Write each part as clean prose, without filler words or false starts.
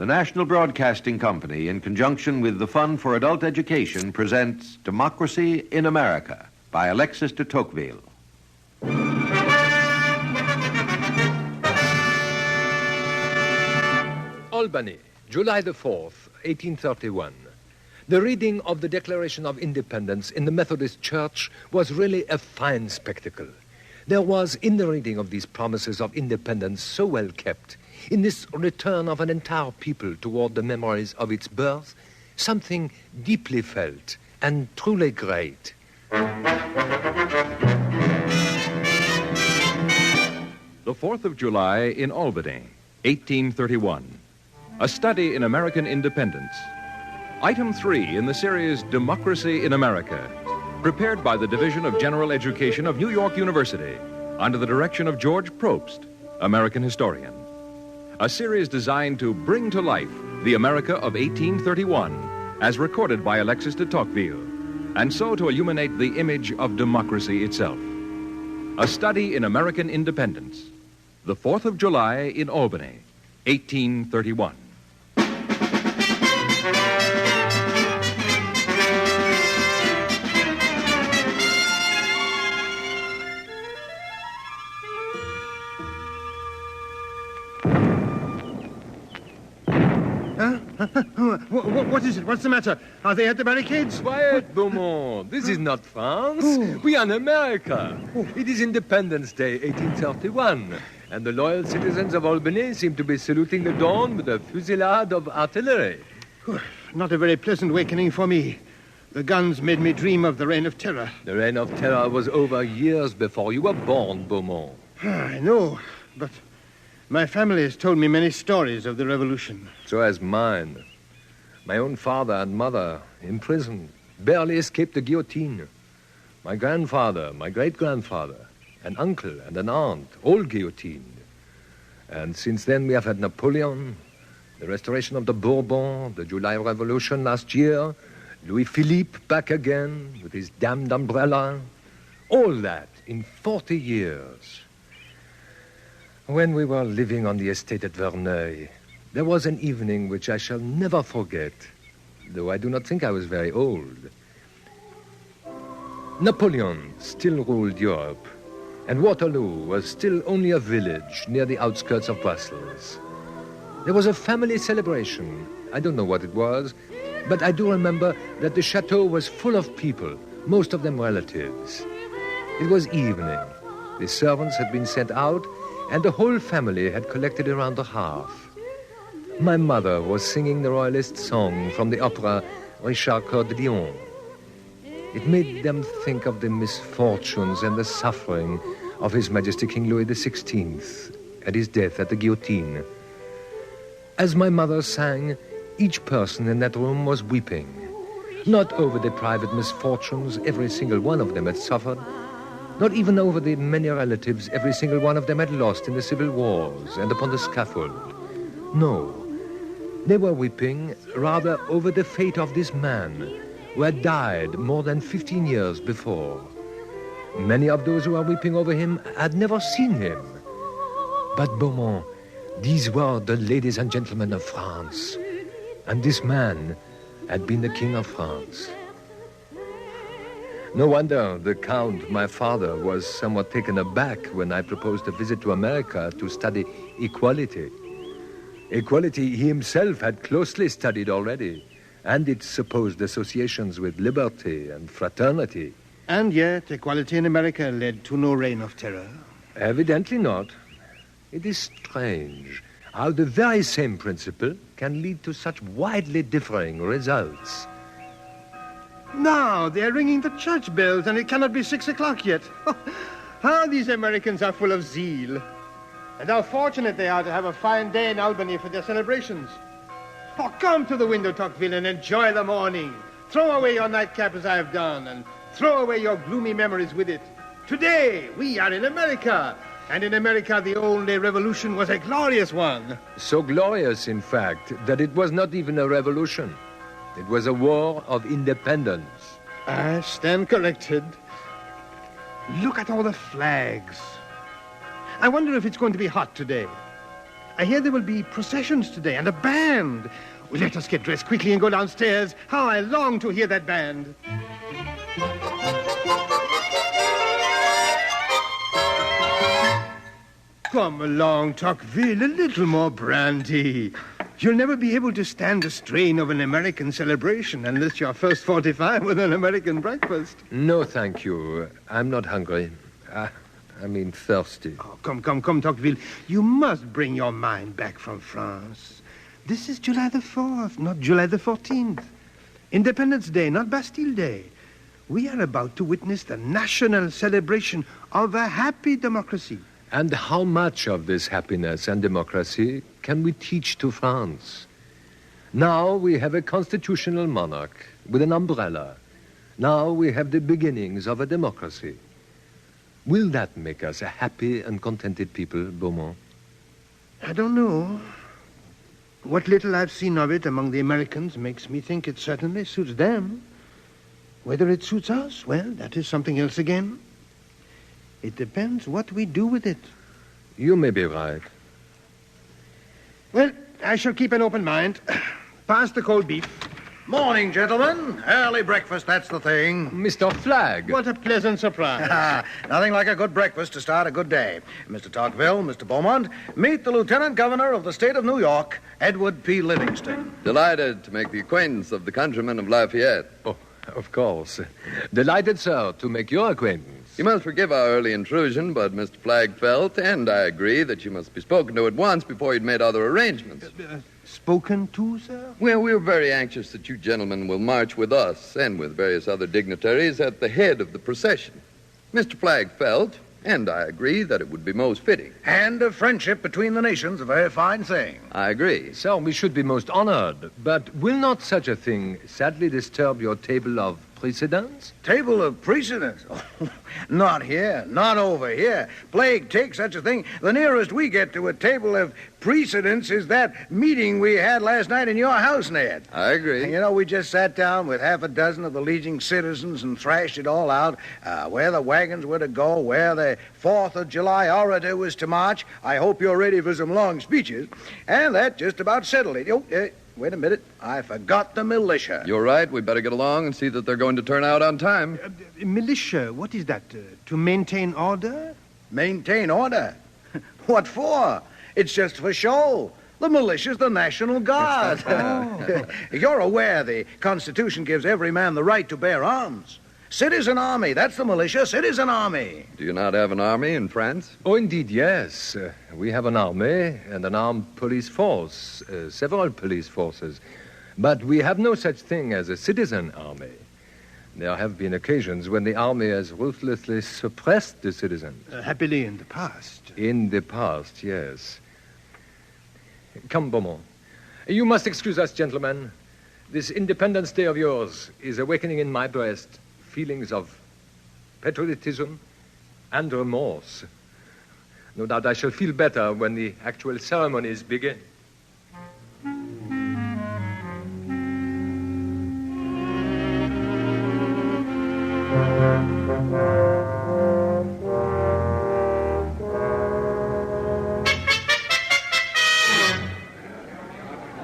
The National Broadcasting Company, in conjunction with the Fund for Adult Education, presents Democracy in America by Alexis de Tocqueville. Albany, July the 4th, 1831. The reading of the Declaration of Independence in the Methodist Church was really a fine spectacle. There was, in the reading of these promises of independence so well kept, in this return of an entire people toward the memories of its birth, something deeply felt and truly great. The 4th of July in Albany, 1831. A study in American independence. Item 3 in the series Democracy in America, prepared by the Division of General Education of New York University, under the direction of George Probst, American historian. A series designed to bring to life the America of 1831, as recorded by Alexis de Tocqueville, and so to illuminate the image of democracy itself. A study in American independence. The 4th of July in Albany, 1831. What is it? What's the matter? Are they at the barricades? Quiet, Beaumont. This is not France. We are in America. It is Independence Day, 1831. And the loyal citizens of Albany seem to be saluting the dawn with a fusillade of artillery. Not a very pleasant awakening for me. The guns made me dream of the Reign of Terror. The Reign of Terror was over years before you were born, Beaumont. I know, but my family has told me many stories of the Revolution. So has mine. My own father and mother, imprisoned, barely escaped the guillotine. My grandfather, my great-grandfather, an uncle and an aunt, all guillotined. And since then we have had Napoleon, the restoration of the Bourbon, the July Revolution last year, Louis Philippe back again with his damned umbrella. All that in 40 years. When we were living on the estate at Verneuil, there was an evening which I shall never forget, though I do not think I was very old. Napoleon still ruled Europe, and Waterloo was still only a village near the outskirts of Brussels. There was a family celebration. I don't know what it was, but I do remember that the chateau was full of people, most of them relatives. It was evening. The servants had been sent out, and the whole family had collected around the hearth. My mother was singing the royalist song from the opera Richard Coeur de Lion. It made them think of the misfortunes and the suffering of His Majesty King Louis XVI at his death at the guillotine. As my mother sang, each person in that room was weeping, not over the private misfortunes every single one of them had suffered, not even over the many relatives every single one of them had lost in the civil wars and upon the scaffold. No, they were weeping rather over the fate of this man who had died more than 15 years before. Many of those who were weeping over him had never seen him. But Beaumont, these were the ladies and gentlemen of France, and this man had been the King of France. No wonder the Count, my father, was somewhat taken aback when I proposed a visit to America to study equality. Equality he himself had closely studied already, and its supposed associations with liberty and fraternity. And yet, equality in America led to no reign of terror. Evidently not. It is strange how the very same principle can lead to such widely differing results. Now they're ringing the church bells, and it cannot be 6 o'clock yet. How these Americans are full of zeal. And how fortunate they are to have a fine day in Albany for their celebrations. Oh, come to the window, Tocqueville, and enjoy the morning. Throw away your nightcap as I have done, and throw away your gloomy memories with it. Today, we are in America. And in America, the only revolution was a glorious one. So glorious, in fact, that it was not even a revolution. It was a war of independence. I stand corrected. Look at all the flags. I wonder if it's going to be hot today. I hear there will be processions today and a band. Well, let us get dressed quickly and go downstairs. How I long to hear that band. Come along, Tocqueville, a little more brandy. You'll never be able to stand the strain of an American celebration unless you're first 45 with an American breakfast. No, thank you. I'm not hungry. I mean thirsty. Oh, come, Tocqueville. You must bring your mind back from France. This is July the 4th, not July the 14th. Independence Day, not Bastille Day. We are about to witness the national celebration of a happy democracy. And how much of this happiness and democracy can we teach to France? Now we have a constitutional monarch with an umbrella. Now we have the beginnings of a democracy. Will that make us a happy and contented people, Beaumont? I don't know. What little I've seen of it among the Americans makes me think it certainly suits them. Whether it suits us, well, that is something else again. It depends what we do with it. You may be right. Well, I shall keep an open mind. Pass the cold beef. Morning, gentlemen. Early breakfast, that's the thing. Mr. Flagg. What a pleasant surprise. Nothing like a good breakfast to start a good day. Mr. Tocqueville, Mr. Beaumont, meet the Lieutenant Governor of the state of New York, Edward P. Livingston. Delighted to make the acquaintance of the countrymen of Lafayette. Oh, of course. Delighted, sir, to make your acquaintance. You must forgive our early intrusion, but Mr. Flagg felt, and I agree, that you must be spoken to at once before you'd made other arrangements. Spoken to, sir? Well, we're very anxious that you gentlemen will march with us and with various other dignitaries at the head of the procession. Mr. Flagg felt, and I agree, that it would be most fitting. And a friendship between the nations, a very fine thing. I agree. So we should be most honored. But will not such a thing sadly disturb your table of precedence? Table of precedence? Oh, not here, not over here. Plague take such a thing. The nearest we get to a table of precedence is that meeting we had last night in your house, Ned. I agree. And, you know, we just sat down with half a dozen of the leading citizens and thrashed it all out, where the wagons were to go, where the 4th of July orator was to march. I hope you're ready for some long speeches. And that just about settled it. Wait a minute. I forgot the militia. You're right. We'd better get along and see that they're going to turn out on time. Militia, what is that? To maintain order? Maintain order? What for? It's just for show. The militia's the National Guard. You're aware the Constitution gives every man the right to bear arms. Citizen army, that's the militia, citizen army. Do you not have an army in France? Oh, indeed, yes. We have an army and an armed police force, several police forces. But we have no such thing as a citizen army. There have been occasions when the army has ruthlessly suppressed the citizens. Happily in the past. In the past, yes. Come, Beaumont. You must excuse us, gentlemen. This Independence Day of yours is awakening in my breast feelings of patriotism and remorse. No doubt I shall feel better when the actual ceremonies begin.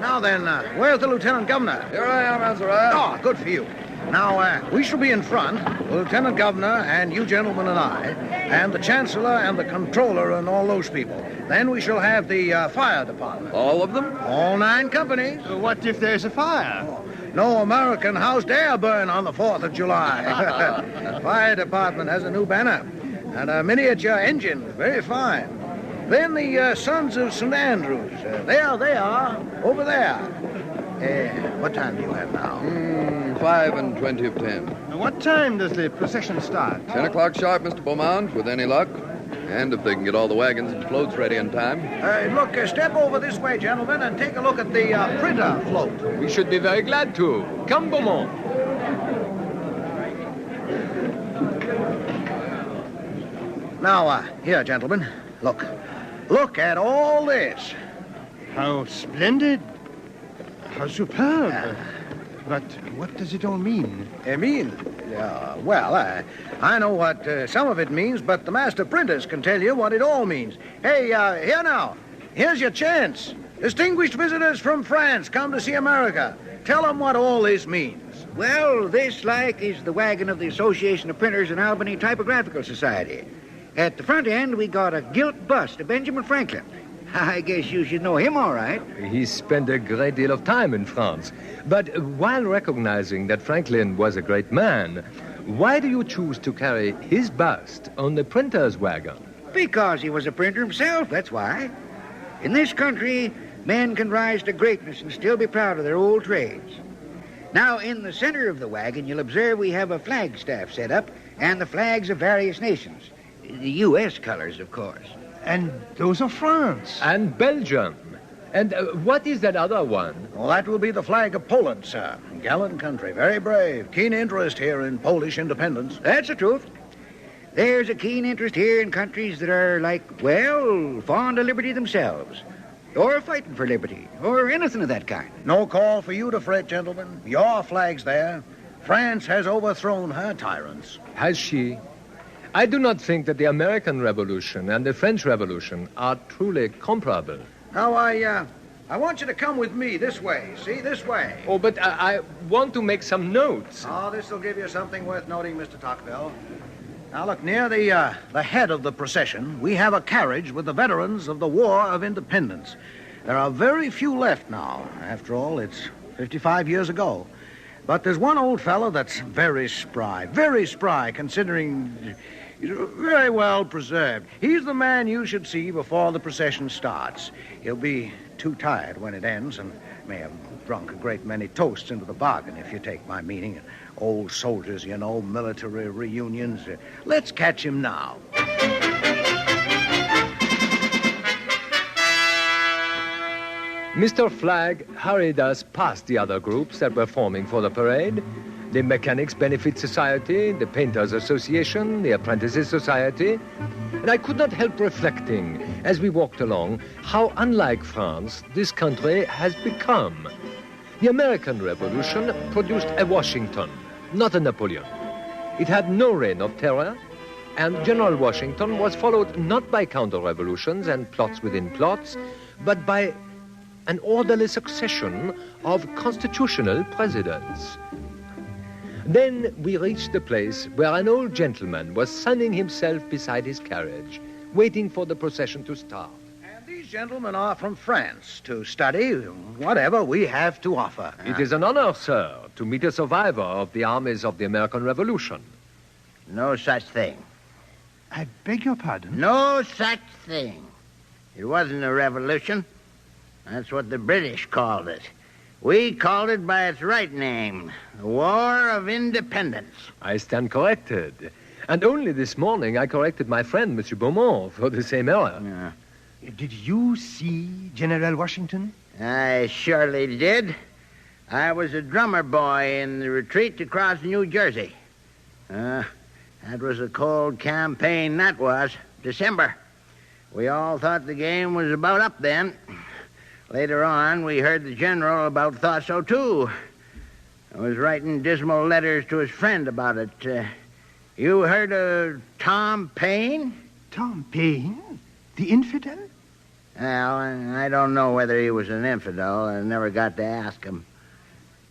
Now then, where's the Lieutenant Governor? Here I am, Azariah. Oh, good for you. Now, we shall be in front, the Lieutenant Governor and you gentlemen and I, and the Chancellor and the Controller and all those people. Then we shall have the fire department. All of them? All 9 companies. What if there's a fire? No American house dare burn on the 4th of July. Fire department has a new banner and a miniature engine, very fine. Then the Sons of St. Andrews. There they are, over there. What time do you have now? 5 and 20 of 10. What time does the procession start? 10 o'clock sharp, Mr. Beaumont, with any luck. And if they can get all the wagons and floats ready in time. Look, step over this way, gentlemen, and take a look at the printer float. We should be very glad to. Come, Beaumont. Now, here, gentlemen, look. Look at all this. How splendid. How superb. But what does it all mean? I know what some of it means, but the master printers can tell you what it all means. Hey, here now. here's your chance. Distinguished visitors from France come to see America. Tell them what all this means. Well, this, like, is the wagon of the Association of Printers and Albany Typographical Society. At the front end, we got a gilt bust of Benjamin Franklin. I guess you should know him all right. He spent a great deal of time in France. But while recognizing that Franklin was a great man, why do you choose to carry his bust on the printer's wagon? Because he was a printer himself, that's why. In this country, men can rise to greatness and still be proud of their old trades. Now, in the center of the wagon, you'll observe we have a flagstaff set up and the flags of various nations. The U.S. colors, of course. And those are France. And Belgium. And what is that other one? Well, that will be the flag of Poland, sir. Gallant country, very brave. Keen interest here in Polish independence. That's the truth. There's a keen interest here in countries that are, like, well, fond of liberty themselves. Or fighting for liberty. Or anything of that kind. No call for you to fret, gentlemen. Your flag's there. France has overthrown her tyrants. Has she? I do not think that the American Revolution and the French Revolution are truly comparable. Now, I want you to come with me this way. See, this way. Oh, but I want to make some notes. Oh, this will give you something worth noting, Mr. Tocqueville. Now, look, near the head of the procession, we have a carriage with the veterans of the War of Independence. There are very few left now. After all, it's 55 years ago. But there's one old fellow that's very spry, considering he's very well preserved. He's the man you should see before the procession starts. He'll be too tired when it ends and may have drunk a great many toasts into the bargain, if you take my meaning. Old soldiers, you know, military reunions. Let's catch him now. Mr. Flagg hurried us past the other groups that were forming for the parade. The Mechanics Benefit Society, the Painters Association, the Apprentices Society. And I could not help reflecting, as we walked along, how unlike France this country has become. The American Revolution produced a Washington, not a Napoleon. It had no reign of terror, and General Washington was followed not by counter-revolutions and plots within plots, but by an orderly succession of constitutional presidents. Then we reached the place where an old gentleman was sunning himself beside his carriage, waiting for the procession to start. And these gentlemen are from France to study whatever we have to offer. It is an honor, sir, to meet a survivor of the armies of the American Revolution. No such thing. I beg your pardon? No such thing. It wasn't a revolution. That's what the British called it. We called it by its right name, the War of Independence. I stand corrected. And only this morning I corrected my friend, Monsieur Beaumont, for the same error. Yeah. Did you see General Washington? I surely did. I was a drummer boy in the retreat across New Jersey. That was a cold campaign, that was. December. We all thought the game was about up then. Later on, we heard the general about thought so, too. I was writing dismal letters to his friend about it. You heard of Tom Paine? Tom Paine? The infidel? Well, I don't know whether he was an infidel. I never got to ask him.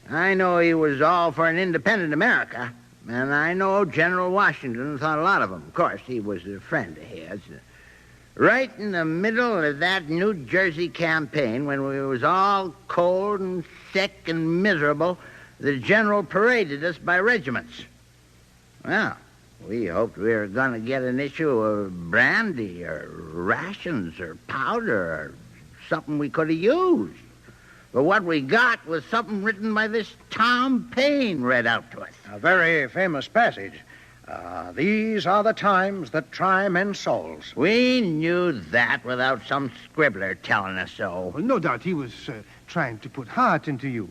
I know he was all for an independent America, and I know General Washington thought a lot of him. Of course, he was a friend of his. Right in the middle of that New Jersey campaign, when we was all cold and sick and miserable, the general paraded us by regiments. Well, we hoped we were going to get an issue of brandy or rations or powder or something we could have used. But what we got was something written by this Tom Paine read out to us. A very famous passage. These are the times that try men's souls. We knew that without some scribbler telling us so. Well, no doubt he was trying to put heart into you.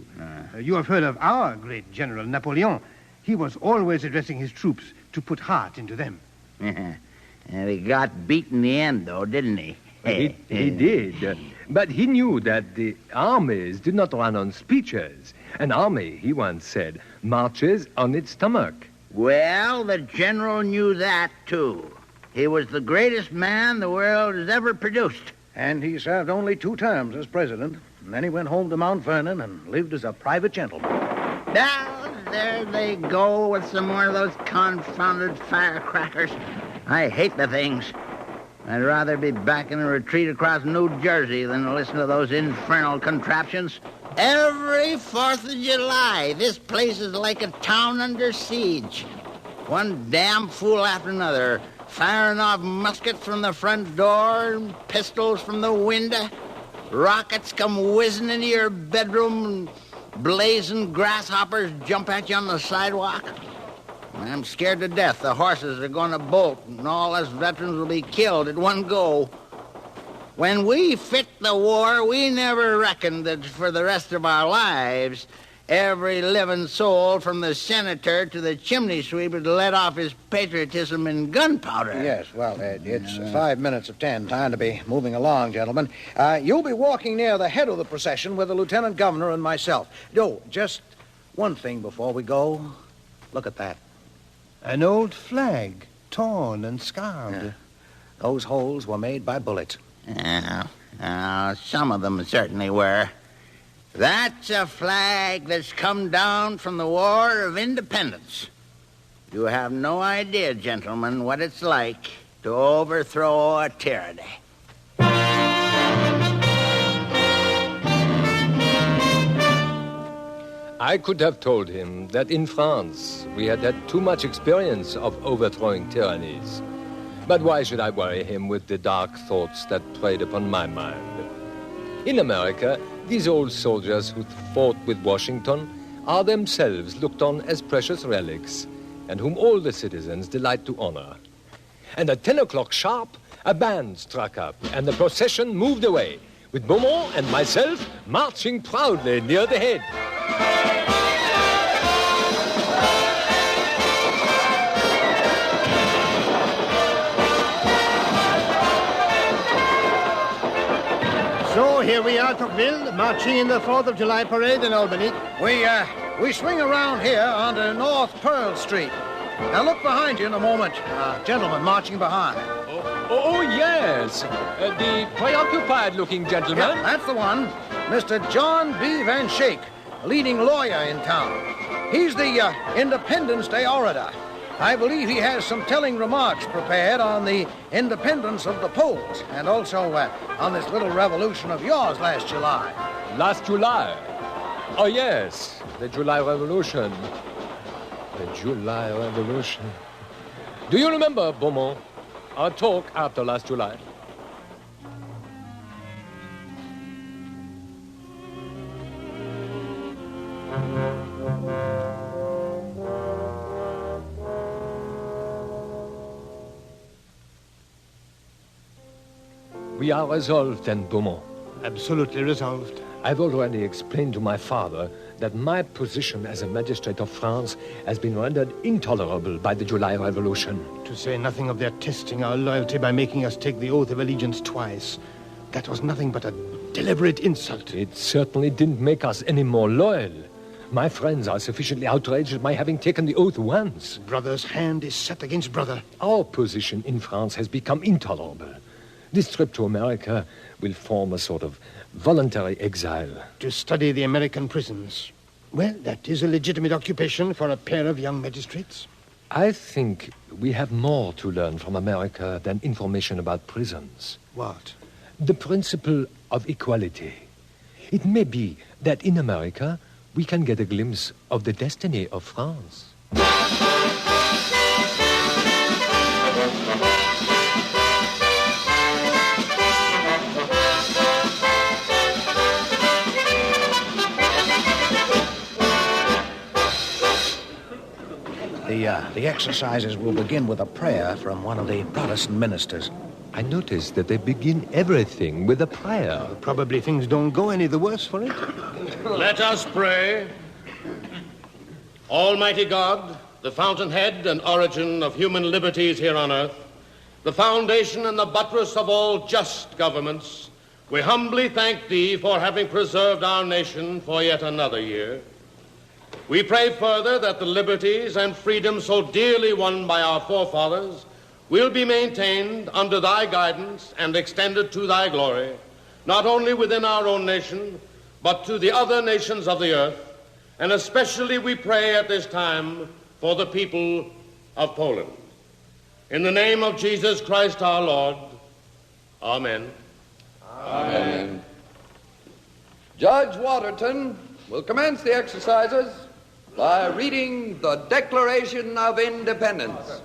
You have heard of our great General Napoleon. He was always addressing his troops to put heart into them. And he got beat in the end, though, didn't he? He did. But he knew that the armies did not run on speeches. An army, he once said, marches on its stomach. Well, the general knew that, too. He was the greatest man the world has ever produced. And he served only 2 terms as president. And then he went home to Mount Vernon and lived as a private gentleman. Now, there they go with some more of those confounded firecrackers. I hate the things. I'd rather be back in a retreat across New Jersey than to listen to those infernal contraptions. Every 4th of July, this place is like a town under siege. One damn fool after another, firing off muskets from the front door and pistols from the window. Rockets come whizzing into your bedroom and blazing grasshoppers jump at you on the sidewalk. I'm scared to death the horses are going to bolt and all us veterans will be killed at one go. When we fit the war, we never reckoned that for the rest of our lives, every living soul from the senator to the chimney sweep would let off his patriotism in gunpowder. Yes, well, it's 5 minutes of 10. Time to be moving along, gentlemen. You'll be walking near the head of the procession with the lieutenant governor and myself. Just one thing before we go. Look at that. An old flag, torn and scarred. Yeah. Those holes were made by bullets. Some of them certainly were. That's a flag that's come down from the War of Independence. You have no idea, gentlemen, what it's like to overthrow a tyranny. I could have told him that in France we had had too much experience of overthrowing tyrannies. But why should I worry him with the dark thoughts that preyed upon my mind? In America, these old soldiers who fought with Washington are themselves looked on as precious relics, and whom all the citizens delight to honor. And at 10 o'clock sharp, a band struck up, and the procession moved away, with Beaumont and myself marching proudly near the head. So here we are, Tocqueville, marching in the 4th of July parade in Albany. We swing around here onto North Pearl Street. Now look behind you in a moment. Gentleman marching behind. Oh, yes. The preoccupied-looking gentleman. Yeah, that's the one. Mr. John B. Van Shake, leading lawyer in town. He's the Independence Day orator. I believe he has some telling remarks prepared on the independence of the Poles and also on this little revolution of yours last July. Last July? Oh, yes. The July Revolution. The July Revolution. Do you remember, Beaumont, our talk after last July? We are resolved, then, Beaumont. Absolutely resolved. I've already explained to my father that my position as a magistrate of France has been rendered intolerable by the July Revolution. To say nothing of their testing our loyalty by making us take the oath of allegiance twice. That was nothing but a deliberate insult. It certainly didn't make us any more loyal. My friends are sufficiently outraged at my having taken the oath once. Brother's hand is set against brother. Our position in France has become intolerable. This trip to America will form a sort of voluntary exile. To study the American prisons. Well, that is a legitimate occupation for a pair of young magistrates. I think we have more to learn from America than information about prisons. What? The principle of equality. It may be that in America we can get a glimpse of the destiny of France. The exercises will begin with a prayer from one of the Protestant ministers. I noticed that they begin everything with a prayer. Probably things don't go any the worse for it. Let us pray. Almighty God, the fountainhead and origin of human liberties here on earth, the foundation and the buttress of all just governments, we humbly thank Thee for having preserved our nation for yet another year. We pray further that the liberties and freedoms so dearly won by our forefathers will be maintained under thy guidance and extended to thy glory, not only within our own nation, but to the other nations of the earth, and especially we pray at this time for the people of Poland. In the name of Jesus Christ our Lord, amen. Amen. Judge Waterton will commence the exercises by reading the Declaration of Independence.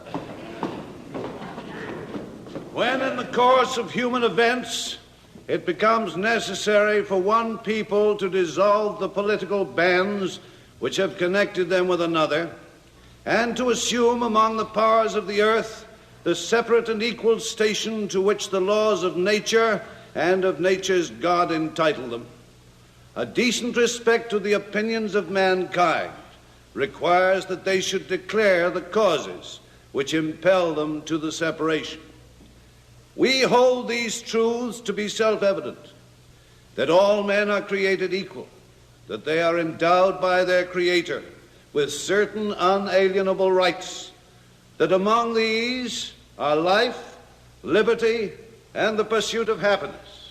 When in the course of human events it becomes necessary for one people to dissolve the political bands which have connected them with another, and to assume among the powers of the earth the separate and equal station to which the laws of nature and of nature's God entitle them, a decent respect to the opinions of mankind requires that they should declare the causes which impel them to the separation. We hold these truths to be self-evident, that all men are created equal, that they are endowed by their Creator with certain unalienable rights, that among these are life, liberty, and the pursuit of happiness.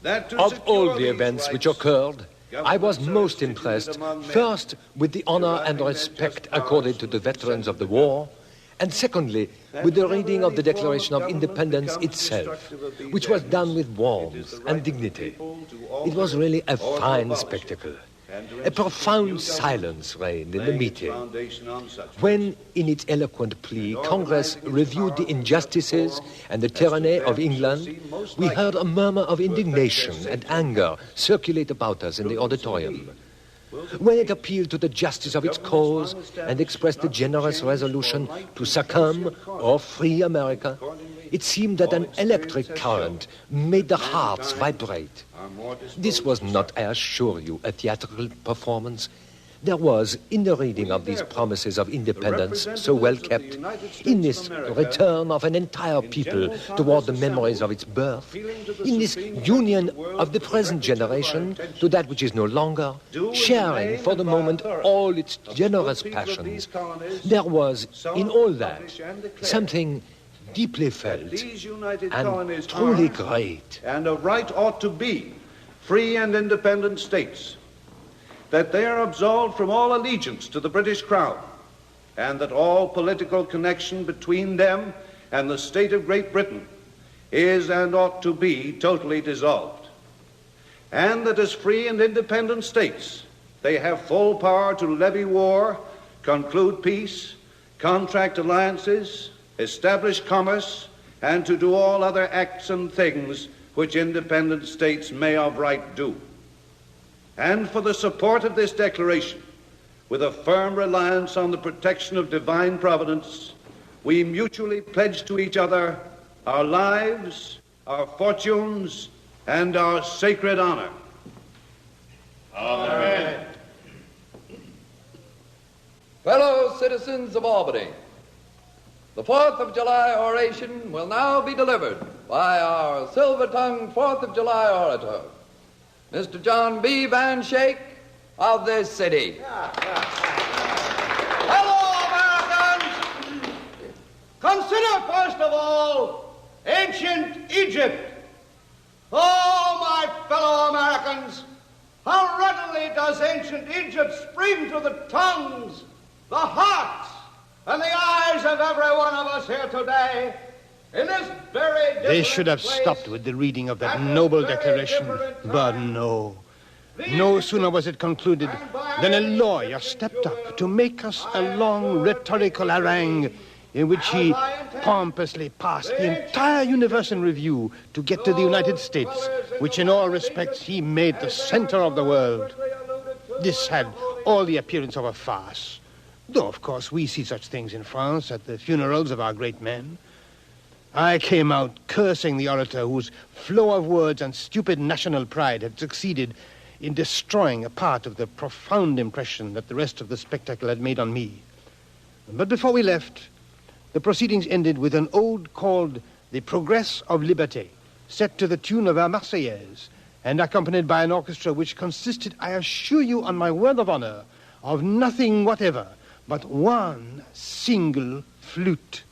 That of all the events which occurred, I was most impressed, first, with the honor and respect accorded to the veterans of the war, and secondly, with the reading of the Declaration of Independence itself, which was done with warmth and dignity. It was really a fine spectacle. A profound silence reigned in the meeting. When, in its eloquent plea, Congress reviewed the injustices and the tyranny of England, we heard a murmur of indignation and anger circulate about us in the auditorium. When it appealed to the justice of its cause and expressed a generous resolution to succumb or free America, it seemed that an electric current made the hearts vibrate. This was not, I assure you, a theatrical performance. There was, in the reading of these promises of independence so well kept, in this return of an entire people toward the memories of its birth, in this union of the present generation to that which is no longer, sharing for the moment all its generous passions, there was, in all that, something deeply felt and truly great. And a right ought to be free and independent states, that they are absolved from all allegiance to the British Crown, and that all political connection between them and the state of Great Britain is and ought to be totally dissolved, and that as free and independent states they have full power to levy war, conclude peace, contract alliances, establish commerce, and to do all other acts and things which independent states may of right do. And for the support of this declaration, with a firm reliance on the protection of divine providence, we mutually pledge to each other our lives, our fortunes, and our sacred honor. Amen. Fellow citizens of Albany, the 4th of July oration will now be delivered by our silver-tongued 4th of July orator, Mr. John B. Van Shake of this city. Hello, Americans! Consider, first of all, ancient Egypt. Oh, my fellow Americans, how readily does ancient Egypt spring to the tongues, the hearts, and the eyes of every one of us here today. In this very They should have stopped with the reading of that noble declaration, but no. No sooner was it concluded than a lawyer stepped up to make us a long rhetorical harangue in which he pompously passed the entire universe in review to get to the United States, which in all respects he made the center of the world. This had all the appearance of a farce, though of course we see such things in France at the funerals of our great men. I came out cursing the orator whose flow of words and stupid national pride had succeeded in destroying a part of the profound impression that the rest of the spectacle had made on me. But before we left, the proceedings ended with an ode called The Progress of Liberty, set to the tune of our Marseillaise, and accompanied by an orchestra which consisted, I assure you on my word of honor, of nothing whatever but one single flute.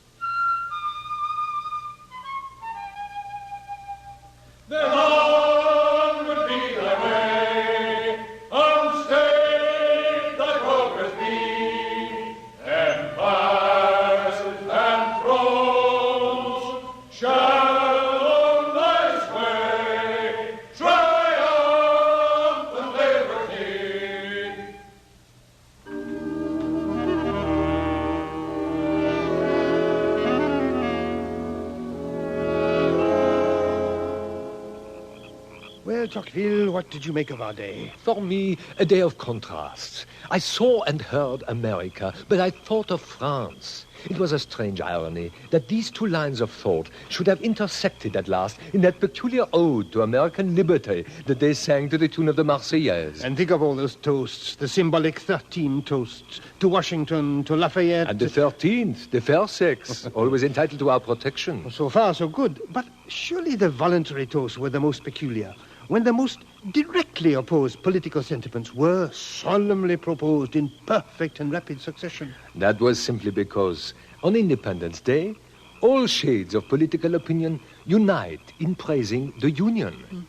Well, Tocqueville, what did you make of our day? For me, a day of contrasts. I saw and heard America, but I thought of France. It was a strange irony that these two lines of thought should have intersected at last in that peculiar ode to American liberty that they sang to the tune of the Marseillaise. And think of all those toasts, the symbolic 13 toasts, to Washington, to Lafayette. And the 13th, the fair sex, always entitled to our protection. So far, so good. But surely the voluntary toasts were the most peculiar, when the most directly opposed political sentiments were solemnly proposed in perfect and rapid succession. That was simply because, on Independence Day, all shades of political opinion unite in praising the Union.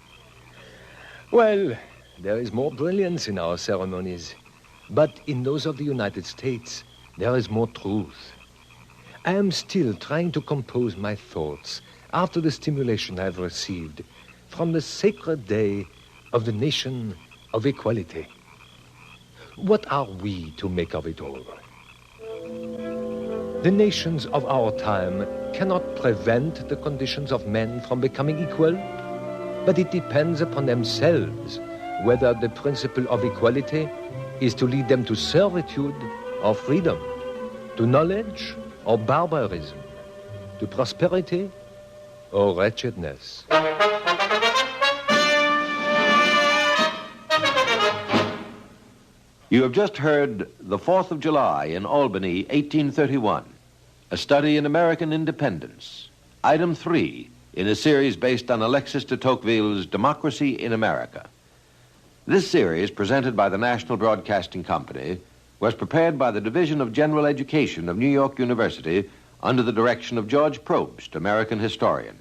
Well, there is more brilliance in our ceremonies, but in those of the United States, there is more truth. I am still trying to compose my thoughts after the stimulation I have received from the sacred day of the nation of equality. What are we to make of it all? The nations of our time cannot prevent the conditions of men from becoming equal, but it depends upon themselves whether the principle of equality is to lead them to servitude or freedom, to knowledge or barbarism, to prosperity or wretchedness. You have just heard The 4th of July in Albany, 1831, a study in American independence, item 3 in a series based on Alexis de Tocqueville's Democracy in America. This series, presented by the National Broadcasting Company, was prepared by the Division of General Education of New York University under the direction of George Probst, American historian.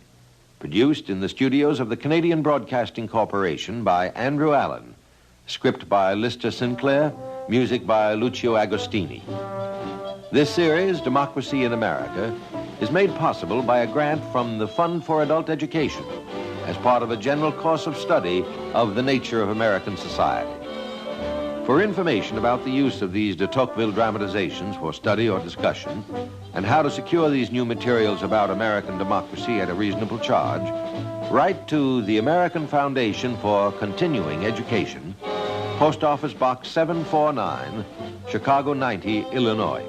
Produced in the studios of the Canadian Broadcasting Corporation by Andrew Allen. Script by Lister Sinclair, music by Lucio Agostini. This series, Democracy in America, is made possible by a grant from the Fund for Adult Education as part of a general course of study of the nature of American society. For information about the use of these de Tocqueville dramatizations for study or discussion, and how to secure these new materials about American democracy at a reasonable charge, write to the American Foundation for Continuing Education, Post Office Box 749, Chicago 90, Illinois.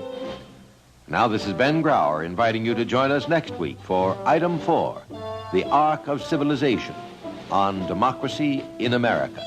Now this is Ben Grauer inviting you to join us next week for Item 4, The Arc of Civilization, on Democracy in America.